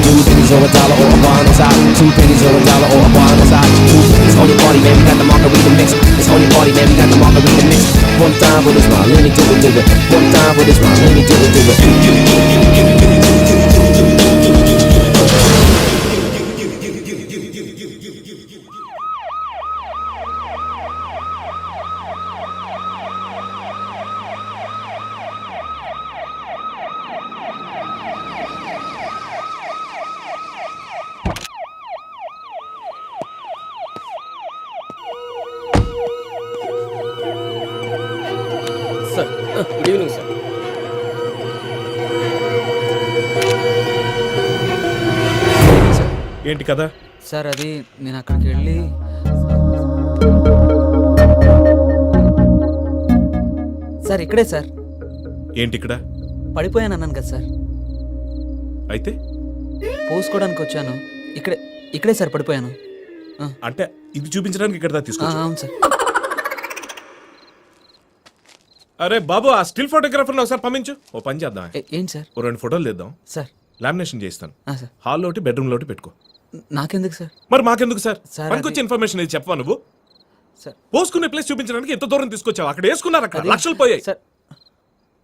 2 pennies or $1 or a bar on the side. 2 pennies or $1 or a bar on the side. 2 pennies, holy party, man, we got the margarita mix. It's holy party, man, we got the margarita mix. One time with a smile, let me do it. One time with a smile, let me do it. Sir good evening sir. ఏంటి కదా? Sir అది నేను అక్కడికి వెళ్ళి sir ఇక్కడే sir ఏంటి ఇక్కడ? పడిపోయాను అన్నాను కదా సార్, అయితే పోసుకోవడానికి వచ్చాను. ఇక్కడే సార్ పడిపోయాను. అంటే ఇది చూపించడానికి ఇక్కడ తీసుకొచ్చా? అవును సార్. అరే బాబు, ఆ స్టిల్ ఫోటోగ్రాఫర్ ఒకసారి పంపించు. ఓ పని చేద్దాం, ఏంటి సార్? ఓ 2 ఫోటోలు తీద్దాం సార్. లామినేషన్ చేయిస్తాను. సార్ హాల్లో ఒకటి, బెడ్రూమ్ లో ఒకటి పెట్టుకో. నాకెందుకు సార్? మరి మాకెందుకు సార్? సార్, పనికొచ్చే ఇన్ఫర్మేషన్ ఇది చెప్పవా నువ్వు? సార్ పోసుకునే ప్లేస్ చూపించడానికి ఎంత దూరం తీసుకొచ్చావు? అక్కడ వేసుకున్నారు, అక్కడ లక్షలు పోయాయి. సార్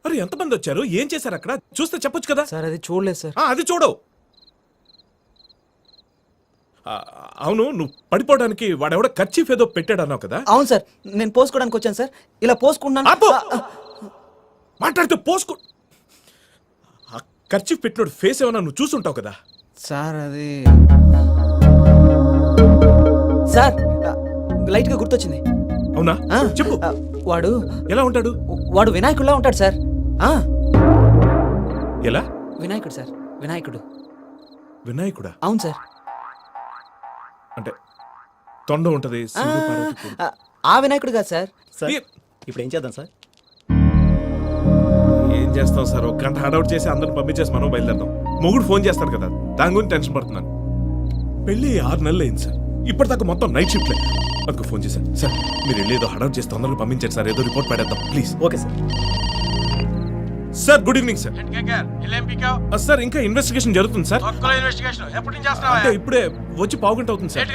అరే ఎంతమంది వచ్చారు, ఏం చేశారు అక్కడ? చూస్తే చెప్పొచ్చు కదా. సార్ అది చూడలేదు సార్. అది చూడవు. అవును, నువ్వు పడిపోవడానికి వాడెవడో కర్చీఫ్ ఏదో పెట్టాడు అన్నావు కదా? అవును సార్, నేను పోసుకోవడానికి వచ్చాను సార్. ఇలా పోసుకున్నాను. మాట్లాడితే పోసుకో. కర్చీఫ్ పెట్టినోడు ఫేస్ ఏమన్నా నువ్వు చూసుంటావు కదా? సార్ అది సార్ లైట్ గా గుర్తొచ్చింది. అవునా? చెప్పు. వాడు ఎలా ఉంటాడు? వాడు వినాయకుడిలా ఉంటాడు సార్. ఎలా? వినాయకుడు సార్, వినాయకుడు. వినాయకుడా? అవును సార్. అంటే తొండ ఉంటది, శివుడు, పార్వతి కూడు. ఆ వినాయకుడు కాదు సార్. ఇప్పుడు ఏం చేద్దాం సార్? ఏం చేస్తాం సార్? ఒక గంట హడౌట్ చేసి అందరిని పంపించేసి మనం బయలుదేరదాం. మొగుడు ఫోన్ చేస్తాడు కదా, దాని గురించి టెన్షన్ పడుతున్నాను. పెళ్లి 6 నెలలు అయింది సార్, ఇప్పటిదాకా మొత్తం నైట్ షిఫ్ట్ లేదు. అందుకు ఫోన్ చేశాను. సార్ మీరు వెళ్ళి ఏదో హడౌట్ చేసి తొందరగా పంపించండి సార్, ఏదో రిపోర్ట్ పెడేద్దాం please. Okay sir. Sir good evening sir. Sir ఇంకా ఇన్వెస్టిగేషన్ జరుగుతుంది సార్. అంటే ఇప్పుడే వచ్చి పావుగంట అవుతుంది సార్.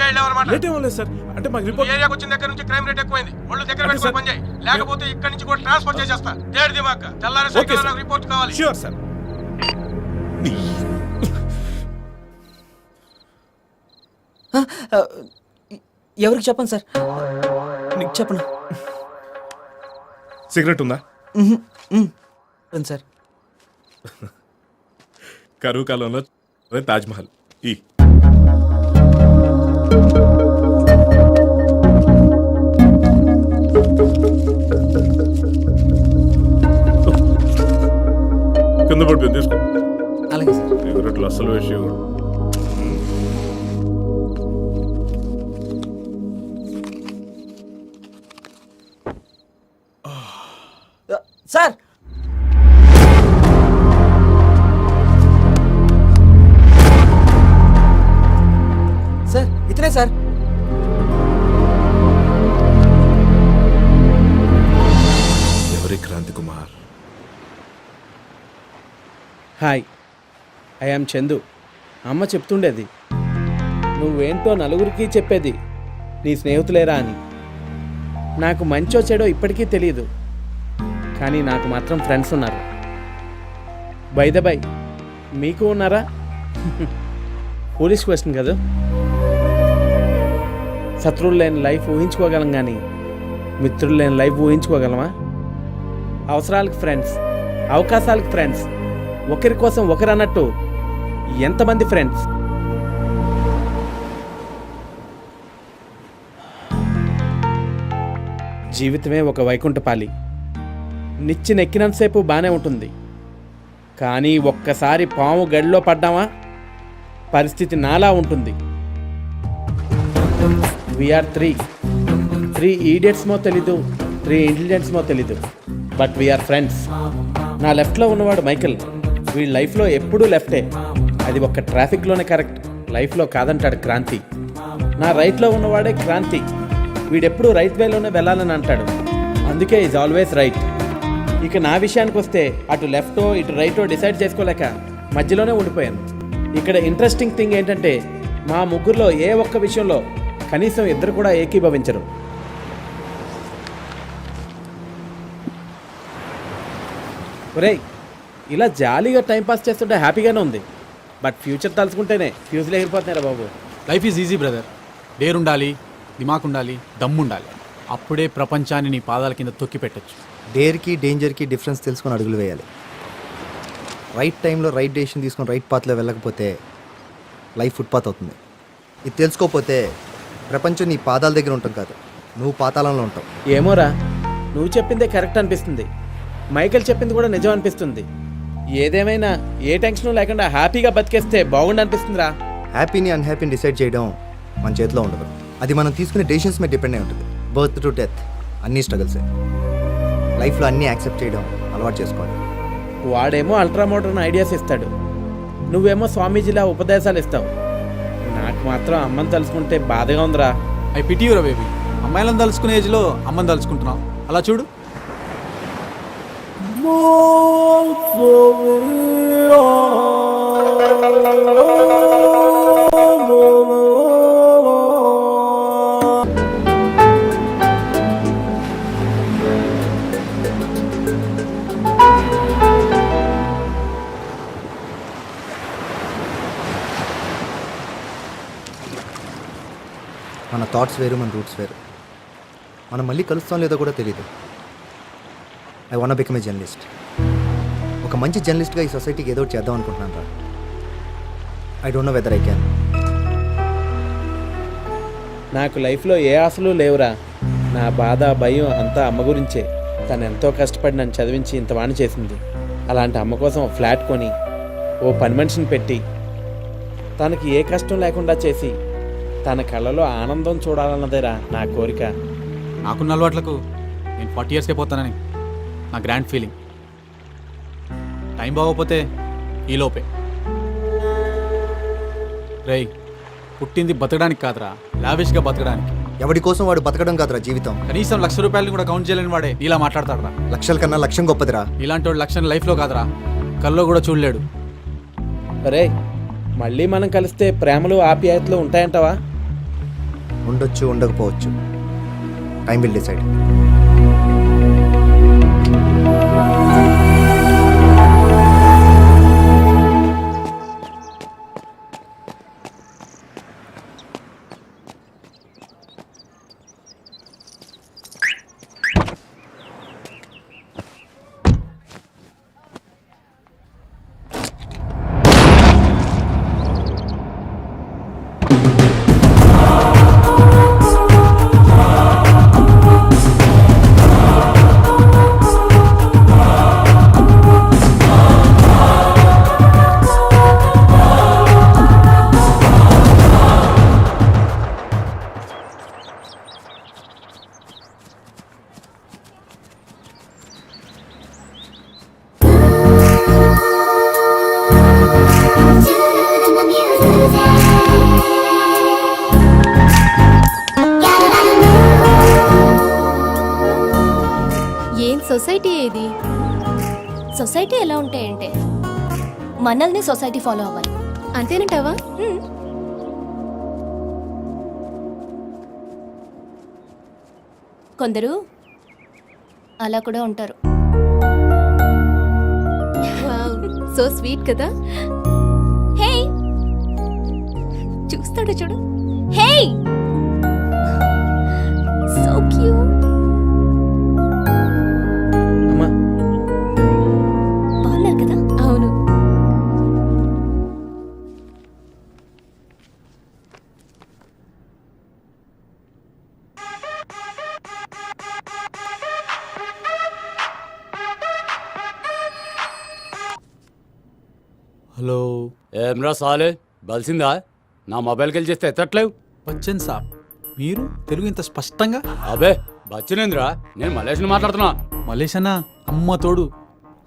లేట్ ఏమో లేదు సార్. అంటే మాకు రిపోర్ట్ వచ్చిన దగ్గర నుంచి క్రైమ్ రేట్ ఎక్కువైంది. ఒళ్ళు దగ్గర పెట్టుకొని పని చేయి, లేకపోతే ఇక్కడి నుంచి కూడా ట్రాన్స్ఫర్ చేసేస్తా. తేడు దిమాక తెల్లారి సైకిల్ నాకు రిపోర్ట్ కావాలి. Sure sir. ఎవరికి చెప్పండి సార్? చెప్పను. సిగరెట్ ఉందా సార్? కరువు కాలంలో తాజ్మహల్ ఈ కింద పడిపోయింది, తీసుకో. అలాగే సార్. సిగరెట్లు అసలు విషయం. సార్ సార్ ఇతనే సార్. ఎవరి Kranti Kumar? Hi, I am Chandu. అమ్మ చెప్తుండేది, నువ్వేంటో నలుగురికి చెప్పేది నీ స్నేహితులేరా అని. నాకు మంచో చెడో ఇప్పటికీ తెలియదు, కానీ నాకు మాత్రం ఫ్రెండ్స్ ఉన్నారు. బై ద బై, మీకు ఉన్నారా? పోలీస్ క్వశ్చన్ కదా. శత్రువులు లేని లైఫ్ ఊహించుకోగలం, కానీ మిత్రులు లేని లైఫ్ ఊహించుకోగలమా? అవసరాలకు ఫ్రెండ్స్, అవకాశాలకు ఫ్రెండ్స్, ఒకరి కోసం ఒకరు అన్నట్టు ఎంతమంది ఫ్రెండ్స్? జీవితమే ఒక వైకుంఠపాలి. నిచ్చినెక్కినంతసేపు బాగానే ఉంటుంది, కానీ ఒక్కసారి పాము గడిలో పడ్డామా పరిస్థితి నాలా ఉంటుంది. వీఆర్ త్రీ ఈడియట్స్మో తెలీదు, 3 ఇంటెలిజెంట్స్మో తెలీదు, బట్ వీఆర్ ఫ్రెండ్స్. నా లెఫ్ట్లో ఉన్నవాడు మైకిల్. వీడి లైఫ్లో ఎప్పుడూ లెఫ్టే, అది ఒక్క ట్రాఫిక్లోనే కరెక్ట్, లైఫ్లో కాదంటాడు క్రాంతి. నా రైట్లో ఉన్నవాడే క్రాంతి. వీడెప్పుడు రైట్ వేలోనే వెళ్ళాలని అంటాడు, అందుకే ఈజ్ ఆల్వేస్ రైట్. ఇక నా విషయానికి వస్తే అటు లెఫ్టో ఇటు రైటో డిసైడ్ చేసుకోలేక మధ్యలోనే ఉండిపోయాను. ఇక్కడ ఇంట్రెస్టింగ్ థింగ్ ఏంటంటే మా ముగ్గురులో ఏ ఒక్క విషయంలో కనీసం ఇద్దరు కూడా ఏకీభవించరు. ఒరేయ్, ఇలా జాలీగా టైంపాస్ చేస్తుంటే హ్యాపీగానే ఉంది. బట్ ఫ్యూచర్ తలుచుకుంటేనే ఫ్యూజ్లు ఎగిరిపోతున్నారా బాబు. Life is easy brother. Dare ఉండాలి, దిమాక్ ఉండాలి, దమ్ము ఉండాలి. అప్పుడే ప్రపంచాన్ని నీ పాదాల కింద తొక్కి పెట్టచ్చు. డేర్కి డేంజర్కి డిఫరెన్స్ తెలుసుకొని అడుగులు వేయాలి. రైట్ టైంలో రైట్ డెసిషన్ తీసుకొని రైట్ పాత్లో వెళ్ళకపోతే లైఫ్ ఫుట్పాత్ అవుతుంది. ఇది తెలుసుకోకపోతే ప్రపంచం నీ పాదాల దగ్గర ఉంటుంది కాదు, నువ్వు పాతాళంలో ఉంటావు. ఏమోరా, నువ్వు చెప్పిందే కరెక్ట్ అనిపిస్తుంది, మైకేల్ చెప్పింది కూడా నిజం అనిపిస్తుంది. ఏదేమైనా ఏ టెన్షన్ లేకుండా హ్యాపీగా బతికేస్తే బాగుండు అనిపిస్తుందిరా. హ్యాపీని అన్హ్యాపీని డిసైడ్ చేయడం మన చేతిలో ఉండదు. అది మనం తీసుకునే డెసిషన్స్ మీద డిపెండ్ అయి ఉంటుంది. బర్త్ టు డెత్ అన్నీ స్ట్రగుల్సే. లైఫ్లో అన్నీ యాక్సెప్ట్ చేయడం అలవాటు చేసుకోవాలి. వాడేమో అల్ట్రా మోడర్న్ ఐడియాస్ ఇస్తాడు, నువ్వేమో స్వామీజీలా ఉపదేశాలు ఇస్తావు. నాకు మాత్రం అమ్మని తలుచుకుంటే బాధగా ఉందిరా. ఐ పిటీ యూరా బేబీ. అమ్మాయిలను తలుచుకునే ఏజ్లో అమ్మని తలుచుకుంటున్నావు. అలా చూడు. మన థాట్స్ వేరు, మన రూట్స్ వేరు. మనం మళ్ళీ కలుస్తాం లేదో కూడా తెలియదు. I want become a journalist. ఒక మంచి జర్నలిస్ట్గా ఈ సొసైటీకి ఏదో ఒకటి చేద్దాం అనుకుంటున్నాను రా. I don't know whether I can. నాకు లైఫ్లో ఏ ఆశలు లేవురా. నా బాధ భయం అంతా అమ్మ గురించే. తను ఎంతో కష్టపడి నన్ను చదివించి ఇంత వాణి చేసింది. అలాంటి అమ్మ కోసం ఓ ఫ్లాట్ కొని ఓ పని మనిషిని పెట్టి తనకి ఏ కష్టం లేకుండా చేసి తన కళ్ళలో ఆనందం చూడాలన్నదేరా నా కోరిక. నాకున్న అలవాట్లకు నేను 40 yearsకే పోతానని నా గ్రాండ్ ఫీలింగ్. టైం బాగోపోతే ఈలోపే. రేయ్, పుట్టింది బతకడానికి కాదురా, లావిష్గా బతకడానికి. ఎవడి కోసం వాడు బతకడం కాదురా జీవితం. కనీసం ₹1,00,000 కూడా కౌంట్ చేయలేని వాడే ఇలా మాట్లాడతాడరా. లక్షల కన్నా లక్ష్యం గొప్పదిరా. ఇలాంటి వాడు లక్ష్యం లైఫ్లో కాదురా, కల్లో కూడా చూడలేడు. అరే, మళ్ళీ మనం కలిస్తే ప్రేమలు ఆప్యాయతలు ఉంటాయంటావా? ఉండొచ్చు, ఉండకపోవచ్చు. Time will decide. ఏం సొసైటీ ఏది? సొసైటీ ఎలా ఉంటాయంటే మనల్ని సొసైటీ ఫాలో అవ్వాలి అంతేనంటావా? కొందరు అలా కూడా ఉంటారు. సో స్వీట్ కదా. హే, చూస్తాడు చూడు. హే, సో క్యూట్. అమ్మా, బాగున్నారు కదా? అవును. హలో ఏమ్రా సాలే, బలిసిందా? నా మొబైల్కి వెళ్ళి చేస్తే ఎత్తట్లేవు. బచ్చన్ సాబ్, మీరు తెలుగు ఇంత స్పష్టంగా? అబే బచ్చనేంద్రా, నేను మలేషియన్ మాట్లాడుతున్నా. మలేషనా? అమ్మ తోడు,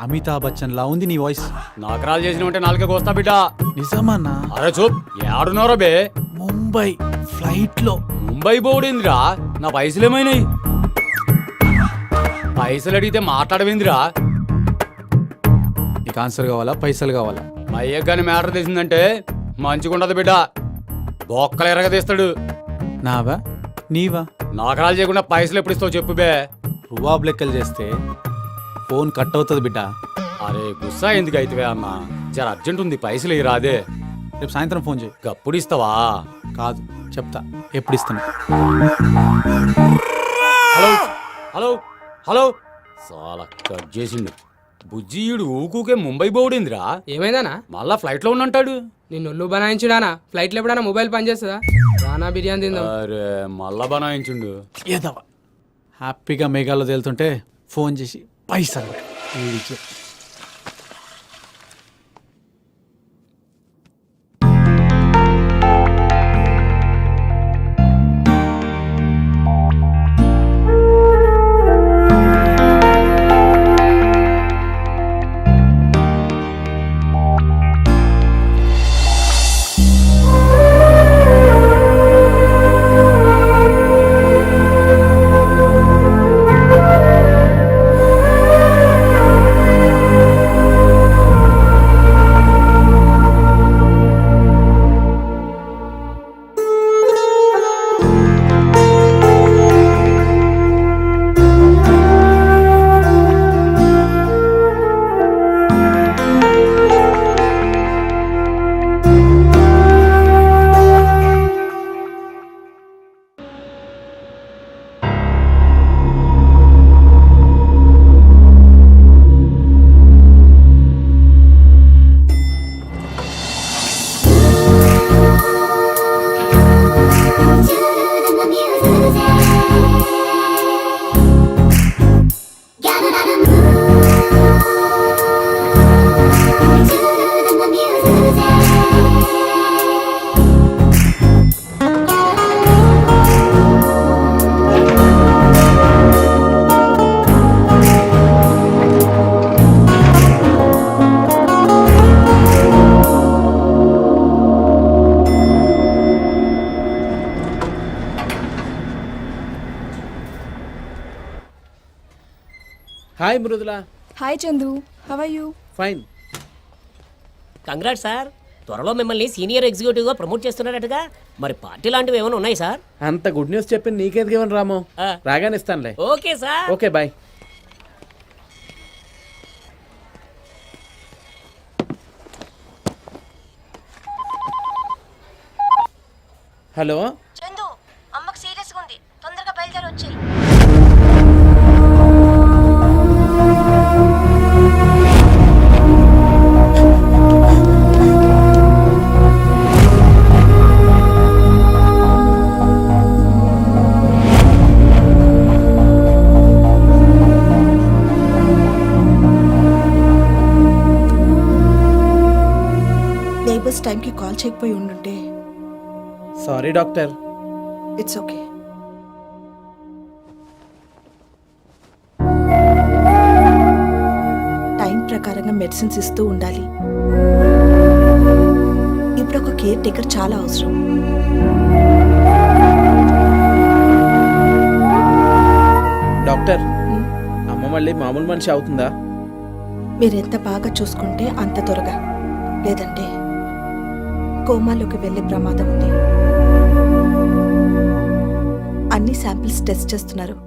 అమితాబ్ బచ్చన్ లా ఉంది నీ వాయిస్. నాకరాలు చేసిన ఉంటే నాలుగే కోస్తా బిడ్డ. నిజమన్నా? అరే చూప్, ఏడున్నారో బే? ముంబై ఫ్లైట్ లో. ముంబై బోర్డిందిరా, నా పైసలు ఏమైనాయి? పైసలు అడిగితే మాట్లాడవేందిరా? నీకు ఆన్సర్ కావాలా, పైసలు కావాలా? మా అయ్యగాని మ్యాటర్ తెలిసిందంటే మంచిగుండదు బిడ్డ బొక్కలు ఎరగదీస్తాడు. నావా నీవా? నాకరాలు చేయకుండా పైసలు ఎప్పుడు ఇస్తావు చెప్పు బే. రువాబ్ లెక్కలు చేస్తే ఫోన్ కట్ అవుతుంది బిడ్డ. అరే గుస్సా ఎందుకు అయితవే అన్న, జర అర్జెంట్ ఉంది, పైసలు ఇ రాదే. రేపు సాయంత్రం ఫోన్ చేయి. గప్పుడు ఇస్తావా? కాదు చెప్తా ఎప్పుడు ఇస్తాను. హలో హలో హలో చాలా కట్ చేసిండు. బుజ్జియుడు ఊకూకే ముంబై బోడిందిరా. ఏమైందానా? మళ్ళా ఫ్లైట్ లో ఉన్నంటాడు. నిన్ను ఒళ్ళు బనాయించుడానా? ఫ్లైట్ లో ఎప్పుడైనా మొబైల్ పనిచేస్తుందా? రానా బిర్యానీ తిందాం. అరే మళ్ళా బనాయించుండు. ఏదవా హ్యాపీగా మేఘాల్లో తేలుతుంటే ఫోన్ చేసి పైసలు వీడికి. Hi Mridula. Hi Chandu, how are you? Fine. Congrat sir, త్వరలో మిమ్మల్ని సీనియర్ ఎగ్జిక్యూటివ్ గా ప్రమోట్ చేస్తున్నారటగా. మరి పార్టీ లాంటివి ఏమైనా ఉన్నాయి సార్? అంత గుడ్ న్యూస్ చెప్పి నీకేది ఇవ్వను రాము. రాగానే ఇస్తానులే. Okay sir. Okay bye. Hello Chandu, అమ్మకి సీరియస్ గా ఉంది, తొందరగా బయలుదేరి వచ్చేయి. నేబర్స్ టైంకి కాల్ చేయకపోయి ఉండుంటే. Sorry doctor. It's okay. Time ప్రకారంగా మెడిసిన్స్ ఇస్తూ ఉండాలి. ఇప్పుడు ఒక కేర్ టేకర్ చాలా అవసరం. డాక్టర్, అమ్మ మళ్ళీ మామూలు మనిషి అవుతుందా? మీరెంత బాగా చూసుకుంటే అంత త్వరగా, లేదంటే కోమాలోకి వెళ్ళే ప్రమాదం ఉంది. అన్ని శాంపిల్స్ టెస్ట్ చేస్తున్నారు.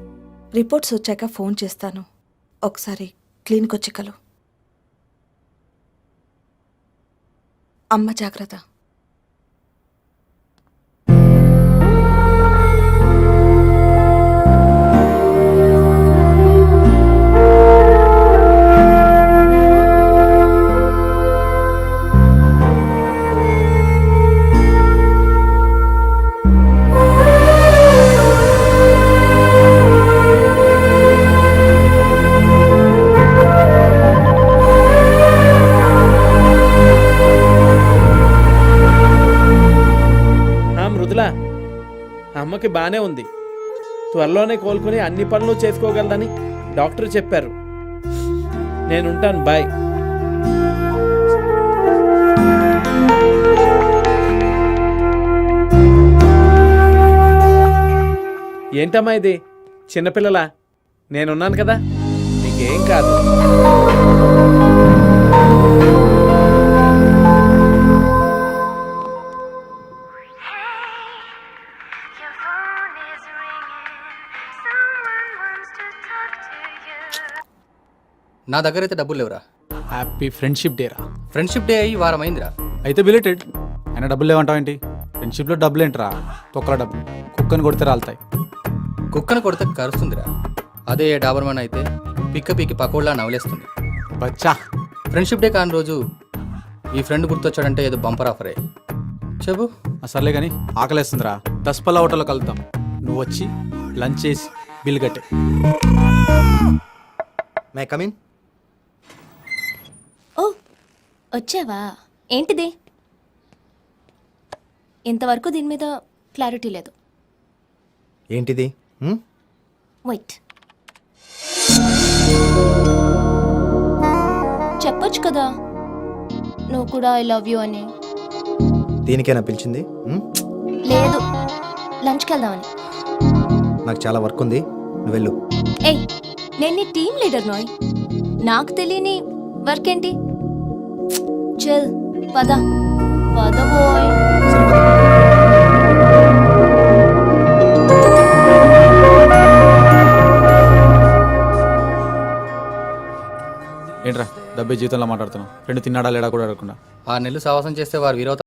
రిపోర్ట్స్ వచ్చాక ఫోన్ చేస్తాను. ఒకసారి క్లినిక్ వచ్చి కలు. అమ్మ జాగ్రత్త. అమ్మకి బానే ఉంది, త్వరలోనే కోలుకొని అన్ని పనులు చేసుకోగలదని డాక్టర్ చెప్పారు. నేనుంటాను, బాయ్. ఏంటమ్మా ఇది, చిన్నపిల్లలా? నేనున్నాను కదా, నీకేం కాదు. నా దగ్గర అయితే డబ్బులు లేవురా. హ్యాపీ ఫ్రెండ్షిప్ డే రా. ఫ్రెండ్షిప్ డే అయ్యి వారం అయిందిరా. అయితే బిలేటెడ్. అయినా డబ్బులు లేవంటావు ఏంటి? ఫ్రెండ్షిప్లో డబ్బులు ఏంట్రా? తొక్కల డబ్బులు. కుక్కని కొడితే రాలుతాయి. కుక్కను కొడితే కరుస్తుందిరా. అదే డాబర్మన్ అయితే పిక్క పీకి పకోళ్ళ నవలేస్తుంది. బచ్చా. ఫ్రెండ్షిప్ డే కాని రోజు ఈ ఫ్రెండ్ గుర్తొచ్చాడంటే ఏదో బంపర్ ఆఫరే. చెప్పు. సర్లే కానీ ఆకలేస్తుందిరా. 10 పల్ల హోటల్లో కలుద్దాం. నువ్వు వచ్చి లంచ్ చేసి బిల్ కట్టే. May come in. ఓ వచ్చావా? ఏంటిది? ఇంతవరకు దీని మీద క్లారిటీ లేదు. ఏంటిది? వెయిట్, చెప్పొచ్చు కదా నువ్వు కూడా ఐ లవ్ యూ అని. దీనికేనా పిలిచింది? లేదు, లంచ్కి వెళ్దామని. నాకు చాలా వర్క్ ఉంది, నువ్వు వెళ్ళు. ఏయ్, నేను నీ టీమ్ లీడర్ నోయ్. నాకు తెలియని వర్క్ ఏంటి? చల్ పద పద బోయ్. సరే, పద. ఏంట్రా డబ్బే జీవితంలో మాట్లాడుతున్నావు? ఫ్రెండ్ తిన్నాడా లేడా కూడా అడగకుండా. 6 నెలలు సావాసం చేస్తే వారు వీరవుతారు.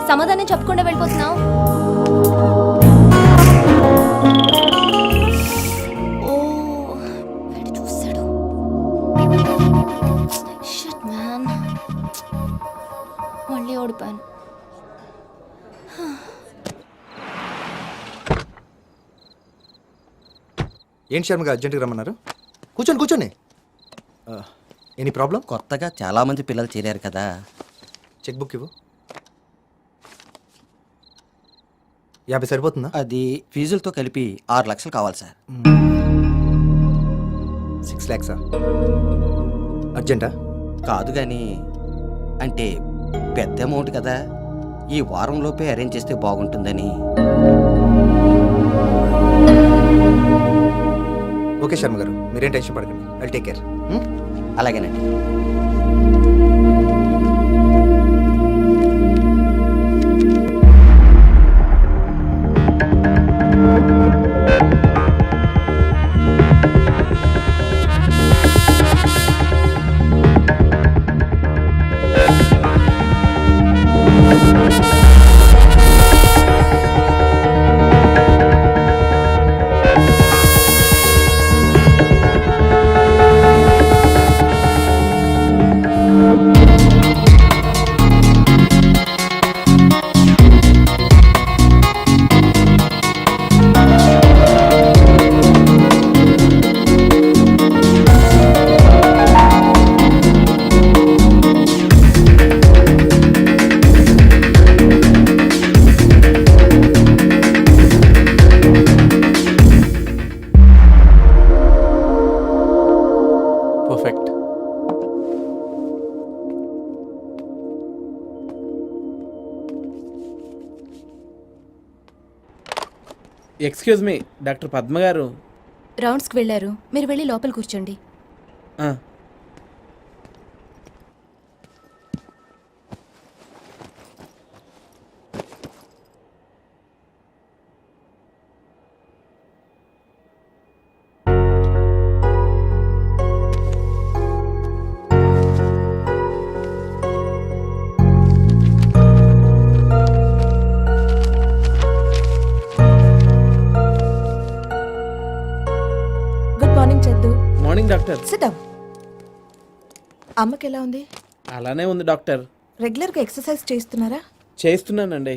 సమాధానం చెప్పకుండా వెళ్ళిపోతున్నావు. ఓ వీడు చూసాడు. షిట్ మ్యాన్, మళ్ళీ ఓడిపోయాను. ఏంటి శర్మ గారు అర్జెంట్గా రమ్మన్నారు? కూర్చోండి కూర్చోండి. Any problem? కొత్తగా చాలామంది పిల్లలు చేరారు కదా. చెక్ బుక్ ఇవ్వు. 50 సరిపోతుందా? అది ఫీజులతో కలిపి 6 లక్షలు కావాలి సార్. 6 lakhsా? అర్జెంటా? కాదు కానీ అంటే పెద్ద అమౌంట్ కదా, ఈ వారంలోపే అరేంజ్ చేస్తే బాగుంటుందని. ఓకే శర్మ గారు, మీరేం టెన్షన్ పడకండి. I'll take care. అలాగేనండి. Perfect. Excuse me, doctor Padma గారు. రౌండ్స్కి వెళ్ళారు, మీరు వెళ్ళి లోపల కూర్చోండి. ఆ, good morning Chandu. Morning doctor. Sit down. అమ్మకి ఎలా ఉంది? అలానే ఉంది డాక్టర్. రెగ్యులర్గా ఎక్సర్సైజ్ చేస్తున్నారా? చేస్తున్నానండి.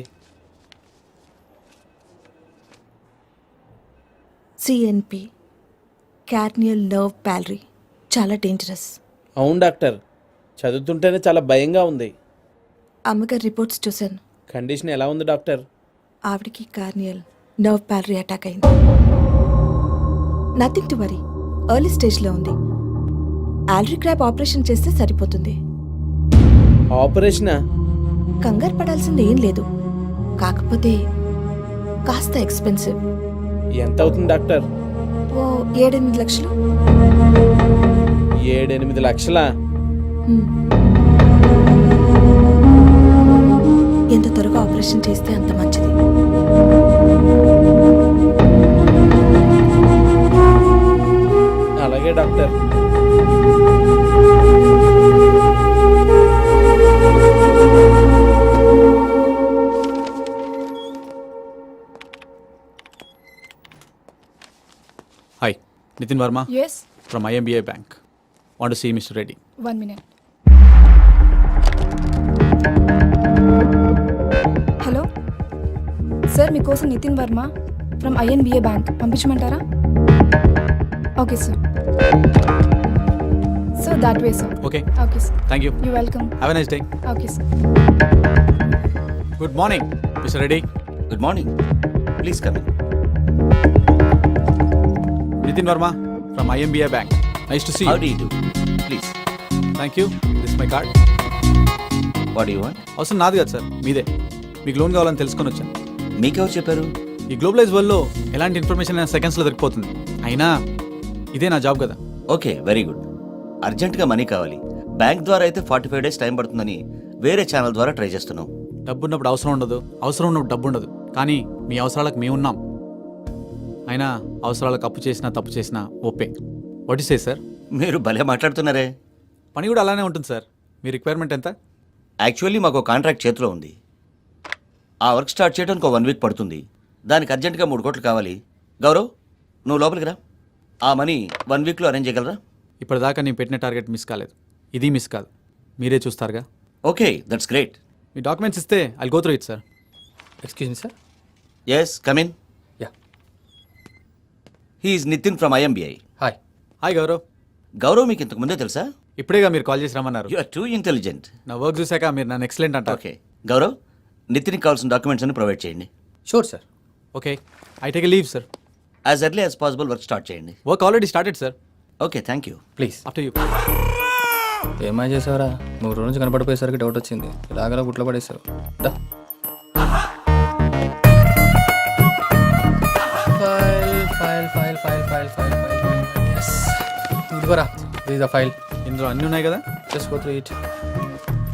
సిఎన్పి, కార్నియల్ నర్వ్ ప్యాలరీ, చాలా డేంజరస్. అవును డాక్టర్, చదువుతుంటేనే చాలా భయంగా ఉంది. అమ్మగారి రిపోర్ట్స్ చూశాను. కండిషన్ ఎలా ఉంది డాక్టర్? ఆవిడకి కార్నియల్ నర్వ్ ప్యాలరీ అటాక్ అయింది. నథింగ్ టు వరీ, ఎర్లీ స్టేజ్లో ఉంది. ఆల్రీ క్రాప్ ఆపరేషన్ చేస్తే సరిపోతుంది. ఆపరేషనా? కంగారు పడాల్సింది ఏం లేదు, కాకపోతే కాస్త ఎక్స్పెన్సివ్. ఎంత అవుతుంది డాక్టర్? ఓ 7-8 లక్షలు. 7-8 లక్షలా? ఎంత త్వరగా ఆపరేషన్ చేస్తే అంత మంచిది. అలాగే doctor. Hi, Nitin Varma Yes, from IMBI bank. Want to see mister Reddy. 1 minute. Hello sir, మీకోసం Nitin Varma from INBA bank పంపించమంటారా? Okay sir. So that way sir. Okay, okay sir. Thank you. You welcome. Have a nice day. Okay sir. Good morning mister Reddy. Good morning, please come in. Nitin Varma from IMBI bank. Nice to see how you. Do you do? Please. Thank you. This my card. What do you want? అవసరం నాది కాదు sir, మీదే. మీకు loan కావాలని తెలుసుకొని వచ్చాను. మీకెవరు చెప్పారు? ఈ గ్లోబలైజ్ వరల్డ్లో ఎలాంటి ఇన్ఫర్మేషన్ అయినా సెకండ్స్లో దొరికిపోతుంది. అయినా ఇదే నా జాబ్ కదా. Okay, very good. అర్జెంటుగా మనీ కావాలి. బ్యాంక్ ద్వారా అయితే 45 డేస్ టైం పడుతుందని వేరే ఛానల్ ద్వారా ట్రై చేస్తున్నాం. డబ్బు ఉన్నప్పుడు అవసరం ఉండదు, అవసరం ఉన్నప్పుడు డబ్బు ఉండదు. కానీ మీ అవసరాలకు మేమున్నాం. అయినా అవసరాలకు అప్పు చేసినా తప్పు చేసినా ఒప్పే. What is say sir? మీరు భలే మాట్లాడుతున్నారే. పని కూడా అలానే ఉంటుంది సార్. మీ రిక్వైర్మెంట్ ఎంత? యాక్చువల్లీ మాకు కాంట్రాక్ట్ చేతిలో ఉంది. ఆ వర్క్ స్టార్ట్ చేయడానికి 1 వీక్ పడుతుంది. దానికి అర్జెంటుగా 3 కోట్లు కావాలి. గౌరవ్, నువ్వు లోపలికి రా. ఆ మనీ 1 వీక్లో అరేంజ్ చేయగలరా? ఇప్పటిదాకా నేను పెట్టిన టార్గెట్ మిస్ కాలేదు, ఇది మిస్ కాదు. మీరే చూస్తారుగా. Okay, that's great. మీ డాక్యుమెంట్స్ ఇస్తే I'll go through it sir. Excuse me sir. Yes, come in. Ya. He is Nitin from IMBI. Hi. Hi Gaurav. Gaurav మీకు ఇంతకు ముందే తెలుసా? ఇప్పుడేగా మీరు కాల్ చేసి రమ్మన్నారు. You are too intelligent. నా వర్క్ చూసాక మీరు నన్ను ఎక్సలెంట్ అంటారు. ఓకే గౌరవ్, నితిన్కి కావాల్సిన డాక్యుమెంట్స్ అన్ని ప్రొవైడ్ చేయండి. Sure sir. Okay, I take a leave sir. As early as possible work start చేయండి. Work already started sir. Okay, thank you. Please. After you. ఏమై చేసావరా? 3 రోజుల నుంచి కనపడిపోయేసరికి డౌట్ వచ్చింది. ఇలాగలా గుట్లో పడేసావు. దా. పట్టుకోరా ఇది ద ఫైల్. ఇందులో అన్నీ ఉన్నాయి కదా. Just go through it.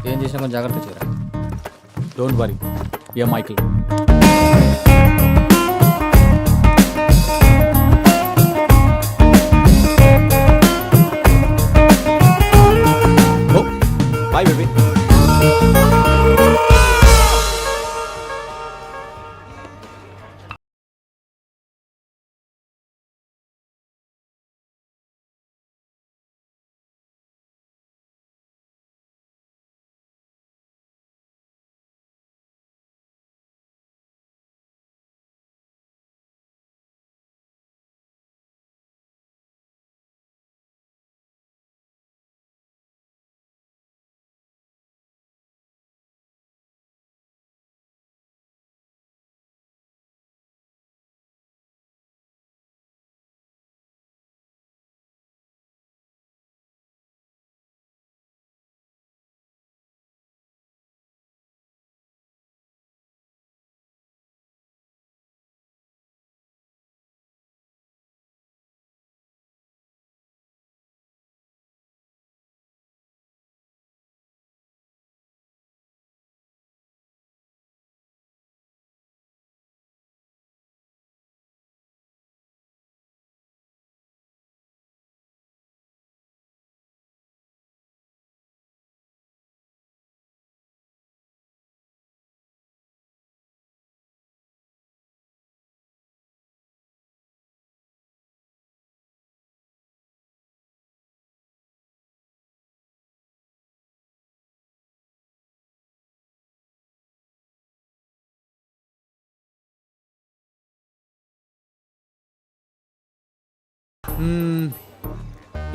ఏం చేసినా కొంచెం జాగ్రత్త చేయరా. Don't worry, yeah Michael. Bye baby.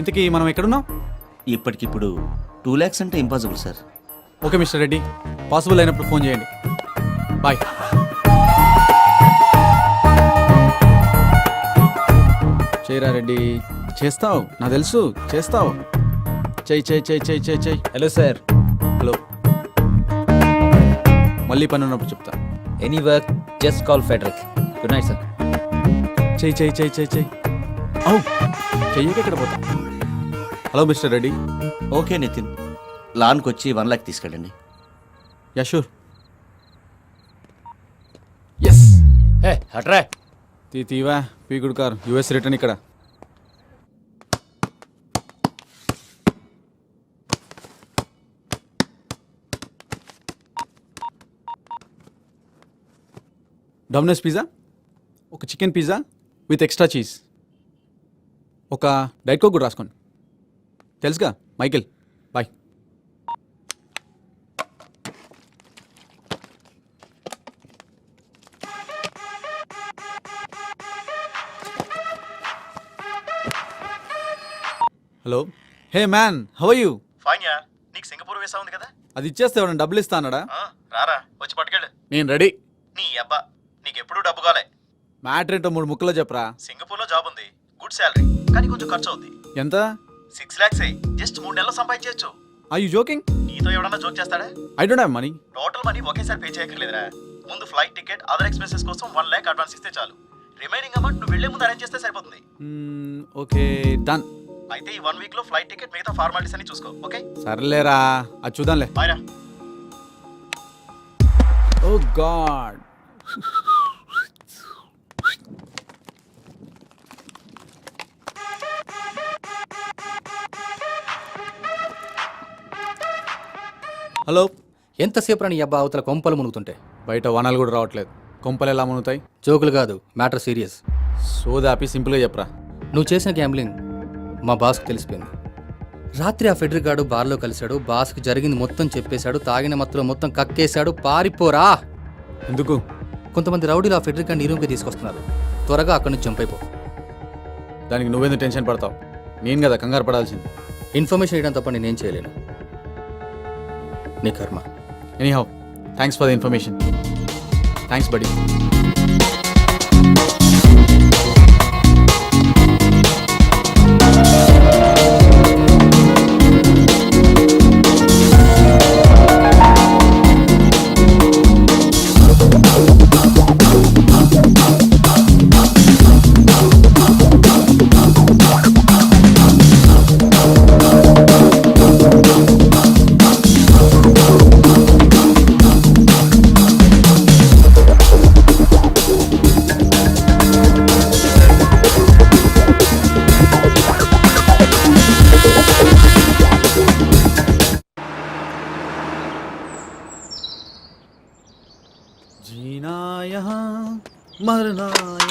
ఇంతకీ మనం ఎక్కడున్నాం? ఇప్పటికిప్పుడు 2 lakhs అంటే impossible sir. Okay mister Reddy, possible అయినప్పుడు ఫోన్ చేయండి. బాయ్. చేయరా రెడ్డి, చేస్తావు, నాకు తెలుసు చేస్తావు. చెయ్యి చెయ్యి చెయ్యి చెయ్యి చెయ్యి చెయ్యి. Hello sir. హలో. మళ్ళీ పని ఉన్నప్పుడు చెప్తా. Any work just call Frederick. Good night sir. చెయ్యి చెయ్యి చెయ్యి చెయ్యి చెయ్యి. అవు చెయ్యక ఎక్కడ పోతా. Hello mister Reddy. Okay Nitin, లాన్కి వచ్చి 1 lakh తీసుకెళ్ళండి. Ya sure. ఎస్. హే హట్రా. తీవా పీకుడు కార్ యుఎస్ రిటర్న్ ఇక్కడ. డొమినోస్ పిజ్జా, ఒక chicken pizza with extra cheese, ఒక డైట్ కోక్ కూడా రాసుకోండి. తెలుసుగా Michael. Bye. Hello. Hey man, how are you? Fine yeah. నీకు సింగపూర్ వీసా ఉంది కదా? అది ఇచ్చేస్తే ఎవరైనా డబ్బులు ఇస్తా అన్నాడా? రారా వచ్చి పట్టుకెళ్ళు. నేను రెడీ. నీ అబ్బా, నీకు ఎప్పుడు డబ్బు కాలే. మ్యాటర్ ఏంటో 3 ముక్కలో చెప్పరా. సింగపూర్ లో జాబ్ ఉంది, గుడ్ శాలరీ, కానీ కొంచెం ఖర్చు అవుద్ది. ఎంత? 6 lakhs. జస్ట్ 3 నెలలు సంపాదించవచ్చు. Are you joking? నీతో ఎవడన్నా జోక్ చేస్తాడా? I don't have money. Total money ఒకేసారి పే చేయక్కర్లేదురా. ముందు ఫ్లైట్ టికెట్, అదర్ ఎక్స్పెన్సెస్ కోసం 1 lakh అడ్వాన్స్ ఇస్తే చాలు. రిమైనింగ్ అమౌంట్ నువ్వు వెళ్లే ముందు అరేంజ్ చేస్తే సరిపోతుంది. Okay done. అయితే ఈ 1 week లో ఫ్లైట్ టికెట్, మిగతా ఫార్మాలిటీస్ అని చూసుకో. ఓకే సర్లేరా, అది చూద్దాంలే. బాయ్ రా. ఓ గాడ్. హలో. ఎంతసేపు రాని అబ్బా అవతల కొంపలు మునుగుతుంటే బయట వనాలు కూడా రావట్లేదు. కొంపలు ఎలా మునుగుతాయి? జోకులు కాదు, మ్యాటర్ సీరియస్. సోదాపి సింపుల్గా చెప్పరా. నువ్వు చేసిన గ్యాంబ్లింగ్ మా బాస్కి తెలిసిపోయింది. రాత్రి ఆ ఫెడరిక్ గాడు బార్లో కలిశాడు, బాస్కి జరిగింది మొత్తం చెప్పేశాడు, తాగిన మత్తులో మొత్తం కక్కేశాడు. పారిపోరా. ఎందుకు? కొంతమంది రౌడీలు ఆ ఫెడరిక్ గాడిని రూమ్కి తీసుకొస్తున్నారు. త్వరగా అక్కడి నుంచి జంప్ అయిపో. దానికి నువ్వెందుకు టెన్షన్ పడతావు? నేను కదా కంగారు పడాల్సింది. ఇన్ఫర్మేషన్ ఇవ్వడం తప్ప నేనేం చేయలేను. నీ కర్మ. Anyhow, thanks for the information. Thanks buddy. మరణాయ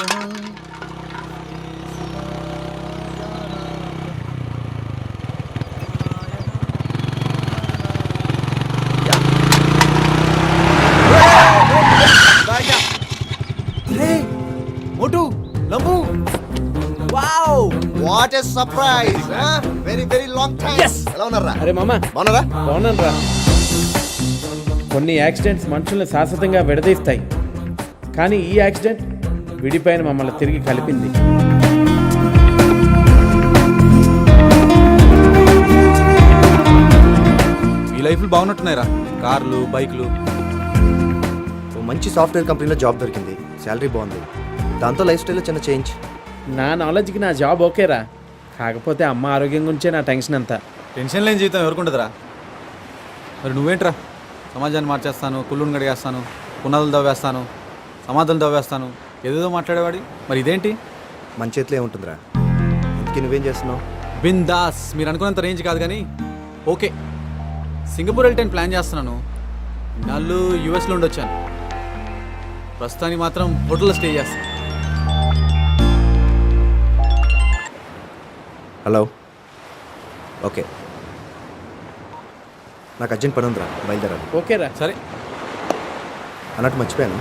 మోటు లంబు wow what a surprise very very long time ఎలా ఉన్నారా అరే మామ బాగున్నారా బాగున్నాను రా. కొన్ని యాక్సిడెంట్స్ మనుషుల్ని శాశ్వతంగా విడదీస్తాయి, కానీ ఈ యాక్సిడెంట్ విడిపోయిన మమ్మల్ని తిరిగి కలిపింది. ఈ లైఫ్లు బాగున్నట్టున్నాయిరా, కార్లు బైక్లు. ఓ మంచి సాఫ్ట్వేర్ కంపెనీలో జాబ్ దొరికింది, శాలరీ బాగుంది, దాంతో లైఫ్ స్టైల్లో చిన్న చేంజ్. నా నాలెడ్జ్కి నా జాబ్ ఓకేరా, కాకపోతే అమ్మ ఆరోగ్యం గురించే నా టెన్షన్ అంతా. టెన్షన్ లేని జీవితం ఎవరుకుంటుందిరా. మరి నువ్వేంట్రా, సమాజాన్ని మార్చేస్తాను, కుళ్ళుని గడిగేస్తాను, పునాదులు దవ్వేస్తాను, సమాధులు దవ్వేస్తాను, ఏదేదో మాట్లాడేవాడి. మరి ఇదేంటి? మన చేతిలో ఏముంటుందిరా. ఇంతకీ నువ్వేం చేస్తున్నావు? బిందాస్. మీరు అనుకున్నంత రేంజ్ కాదు కానీ ఓకే. సింగపూర్ వెళ్ళటానికి ప్లాన్ చేస్తున్నాను. నాళ్ళు యూఎస్లో ఉండొచ్చాను, ప్రస్తుతానికి మాత్రం హోటల్లో స్టే చేస్తాను. హలో, ఓకే, నాకు అర్జెంట్ పని ఉందిరా, బయలుదేరాలి. ఓకేరా. సరే. అన్నట్టు మర్చిపోయాను,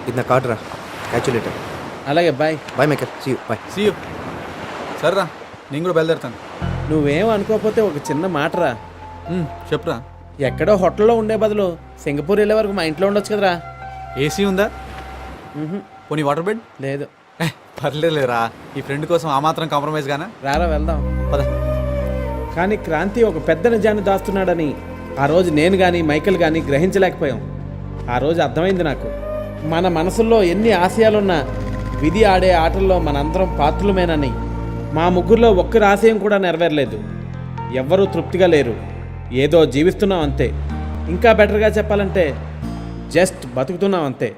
ఇది నా కార్డు రా, క్యాచులేటర్. అలాగే బాయ్. బాయ్ మేకర్, see you, bye. See you. సరేరా, నేను కూడా బయలుదేరుతాను. నువ్వేం అనుకోకపోతే ఒక చిన్న మాటరా. చెప్పురా. ఎక్కడో హోటల్లో ఉండే బదులు సింగపూర్ వెళ్ళే వరకు మా ఇంట్లో ఉండొచ్చు కదరా. ఏసీ ఉందా? పోనీ వాటర్ బెడ్ లేదు. పర్లేదులేరా, ఈ ఫ్రెండ్ కోసం ఆ మాత్రం కాంప్రమైజ్ గానా. రారా వెళ్దాం పద. కానీ క్రాంతి ఒక పెద్ద నిజాన్ని దాస్తున్నాడని ఆ రోజు నేను కానీ మైకేల్ కానీ గ్రహించలేకపోయాం. ఆ రోజు అర్థమైంది నాకు, మన మనసుల్లో ఎన్ని ఆశయాలున్నా విధి ఆడే ఆటల్లో మనందరం పాత్రులమేనని. మా ముగ్గురులో ఒక్కరి ఆశయం కూడా నెరవేరలేదు. ఎవ్వరూ తృప్తిగా లేరు, ఏదో జీవిస్తున్నాం అంతే. ఇంకా బెటర్గా చెప్పాలంటే జస్ట్ బతుకుతున్నాం అంతే.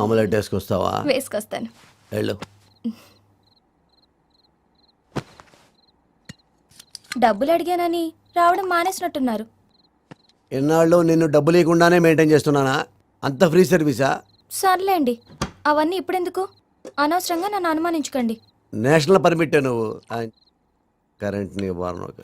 ఆమ్లెట్ వేసుకొస్తావా? వేసుకొస్తాను. వెళ్ళు. డబ్బులు అడిగానని రావడం మానేసినట్టున్నారు. ఎన్నాళ్ళు నిన్ను డబ్బు లేకుండానే మెయింటైన్ చేస్తున్నానా? అంత ఫ్రీ సర్వీసా? సర్లేండి, అవన్నీ ఇప్పుడెందుకు? అనవసరంగా నన్ను అనుమానించకండి. నేషనల్ పర్మిట్ నువ్వు కరెంట్ని వారనొక.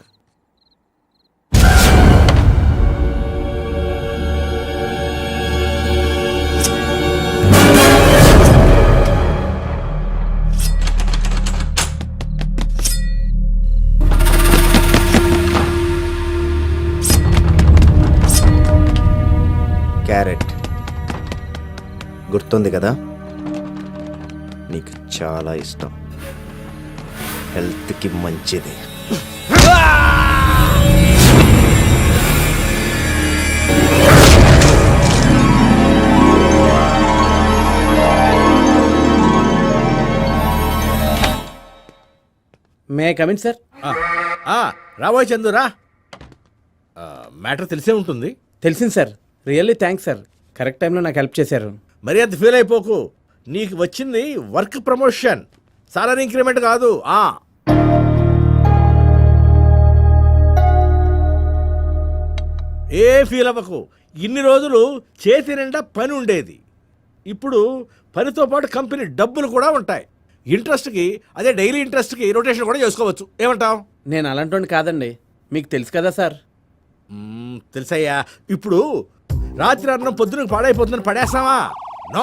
క్యారెట్ గుర్తుంది కదా, నీకు చాలా ఇష్టం, హెల్త్కి మంచిది. May come in sir. రాబోయ్ చందురా, మ్యాటర్ తెలిసే ఉంటుంది. తెలిసింది సార్. రియల్లీ థ్యాంక్స్ సార్, కరెక్ట్ టైంలో నాకు హెల్ప్ చేశారు. మరి అంత ఫీల్ అయిపోకు, నీకు వచ్చింది వర్క్ ప్రమోషన్, సాలరీ ఇంక్రిమెంట్ కాదు. ఏ ఫీల్ అవ్వకు, ఇన్ని రోజులు చేతి నిండా పని ఉండేది, ఇప్పుడు పనితో పాటు కంపెనీ డబ్బులు కూడా ఉంటాయి. ఇంట్రెస్ట్కి అదే డైలీ ఇంట్రెస్ట్కి రొటేషన్ కూడా చేసుకోవచ్చు. ఏమంటావు? నేను అలాంటి కాదండి, మీకు తెలుసు కదా సార్. తెలుసయ్యా. ఇప్పుడు రాత్రి అన్నం పొద్దునకు పాడైపోతుందని పడేస్తావా? నో,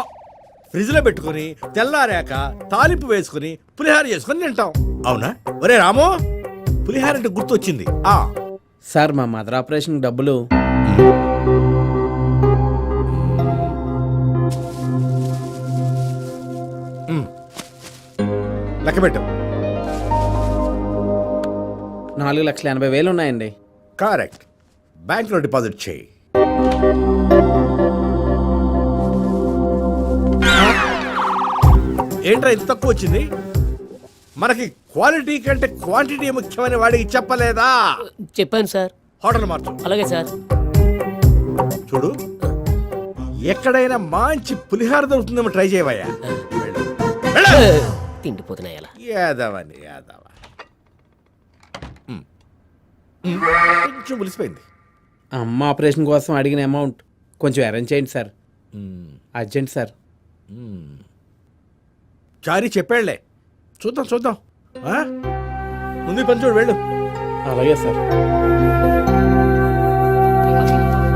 ఫ్రిడ్జ్లో పెట్టుకుని తెల్లారాక తాలింపు వేసుకుని పులిహార చేసుకుని తింటాం. అవునా? ఒరే రాము, పులిహార అంటే గుర్తొచ్చింది. సార్, మా మదర్ ఆపరేషన్ డబ్బులు లెక్క పెట్టు. 4,80,000 ఉన్నాయండి. కరెక్ట్, బ్యాంక్లో డిపాజిట్ చేయి. ఏంట్రా ఇంత తక్కువ వచ్చింది? మనకి క్వాలిటీ కంటే క్వాంటిటీ ముఖ్యమని వాడికి చెప్పలేదా? చెప్పాను సార్. హోటల్ మార్చు. అలాగే సార్. చూడు, ఎక్కడైనా మంచి పులిహార దొరుకుతుందేమో ట్రై చేయవయ్యా. తిండిపోతున్నాయి అలా. యాదవని యాదవ. కొంచెం ములిసిపోయింది. అమ్మ ఆపరేషన్ కోసం అడిగిన అమౌంట్ కొంచెం అరేంజ్ చేయండి సార్. Urgent sir. చారీ చెప్పాడులే, చూద్దాం చూద్దాం. ముందు ఈ పని చూడు, వెళ్ళు. అలాగే సార్.